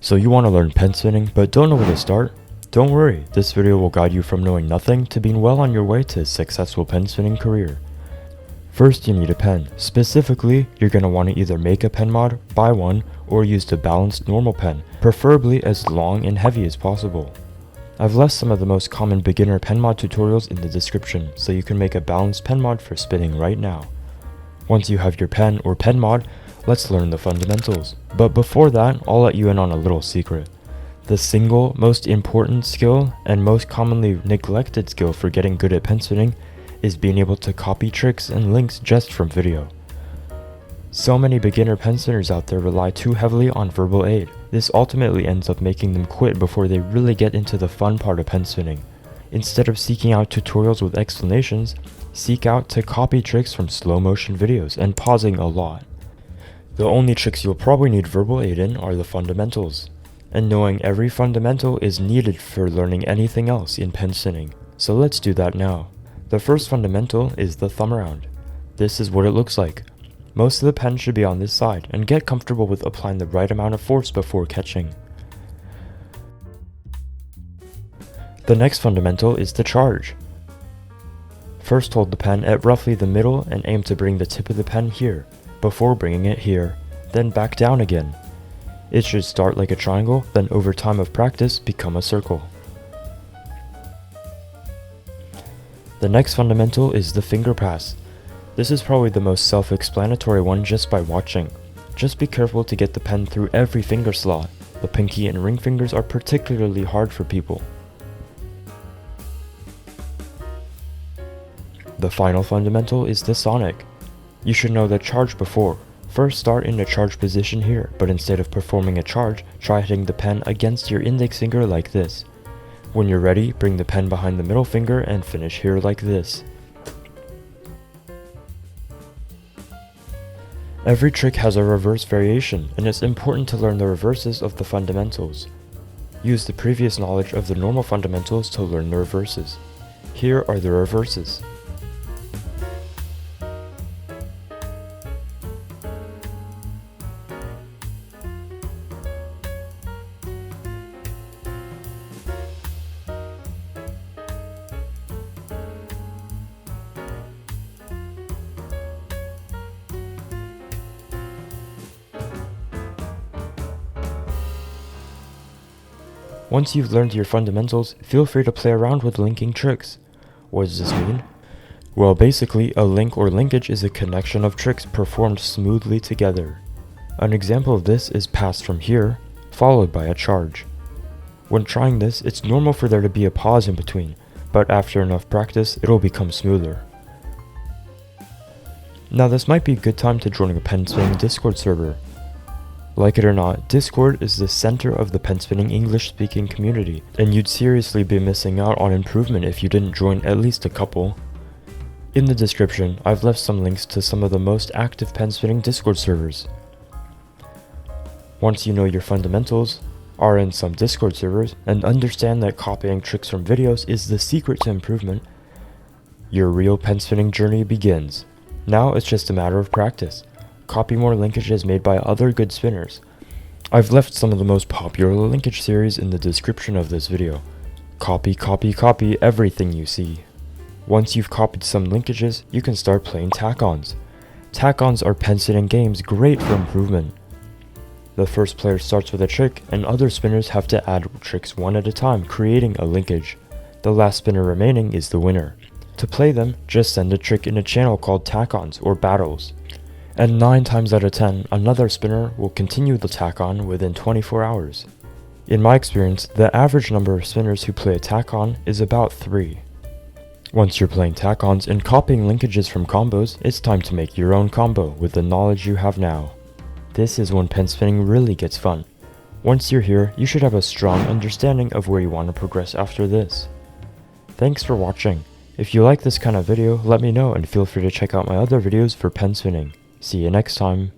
So you want to learn pen spinning but don't know where to start? Don't worry, this video will guide you from knowing nothing to being well on your way to a successful pen spinning career. First, you need a pen. Specifically, you're going to want to either make a pen mod, buy one, or use the balanced normal pen, preferably as long and heavy as possible. I've left some of the most common beginner pen mod tutorials in the description, so you can make a balanced pen mod for spinning right now. Once you have your pen or pen mod, let's learn the fundamentals. But before that, I'll let you in on a little secret. The single most important skill and most commonly neglected skill for getting good at pen spinning is being able to copy tricks and links just from video. So many beginner pen spinners out there rely too heavily on verbal aid. This ultimately ends up making them quit before they really get into the fun part of pen spinning. Instead of seeking out tutorials with explanations, seek out to copy tricks from slow motion videos and pausing a lot. The only tricks you'll probably need verbal aid in are the fundamentals, and knowing every fundamental is needed for learning anything else in pen spinning. So let's do that now. The first fundamental is the thumb around. This is what it looks like. Most of the pen should be on this side, and get comfortable with applying the right amount of force before catching. The next fundamental is the charge. First, hold the pen at roughly the middle and aim to bring the tip of the pen here, before bringing it here, then back down again. It should start like a triangle, then over time of practice become a circle. The next fundamental is the finger pass. This is probably the most self-explanatory one just by watching. Just be careful to get the pen through every finger slot. The pinky and ring fingers are particularly hard for people. The final fundamental is the sonic. You should know the charge before. First, start in the charge position here, but instead of performing a charge, try hitting the pen against your index finger like this. When you're ready, bring the pen behind the middle finger and finish here like this. Every trick has a reverse variation, and it's important to learn the reverses of the fundamentals. Use the previous knowledge of the normal fundamentals to learn the reverses. Here are the reverses. Once you've learned your fundamentals, feel free to play around with linking tricks. What does this mean? Well, basically, a link or linkage is a connection of tricks performed smoothly together. An example of this is pass from here, followed by a charge. When trying this, it's normal for there to be a pause in between, but after enough practice, it'll become smoother. Now this might be a good time to join a pen spinning Discord server. Like it or not, Discord is the center of the pen spinning English speaking community, and you'd seriously be missing out on improvement if you didn't join at least a couple. In the description, I've left some links to some of the most active pen spinning Discord servers. Once you know your fundamentals, are in some Discord servers, and understand that copying tricks from videos is the secret to improvement, your real pen spinning journey begins. Now it's just a matter of practice. Copy more linkages made by other good spinners. I've left some of the most popular linkage series in the description of this video. Copy, copy, copy everything you see. Once you've copied some linkages, you can start playing Takons. Takons are pen spinning games great for improvement. The first player starts with a trick, and other spinners have to add tricks one at a time, creating a linkage. The last spinner remaining is the winner. To play them, just send a trick in a channel called Takons or battles. And 9 times out of 10, another spinner will continue the Takon within 24 hours. In my experience, the average number of spinners who play a Takon is about 3. Once you're playing Takons and copying linkages from combos, it's time to make your own combo with the knowledge you have now. This is when pen spinning really gets fun. Once you're here, you should have a strong understanding of where you want to progress after this. Thanks for watching. If you like this kind of video, let me know and feel free to check out my other videos for pen spinning. See you next time.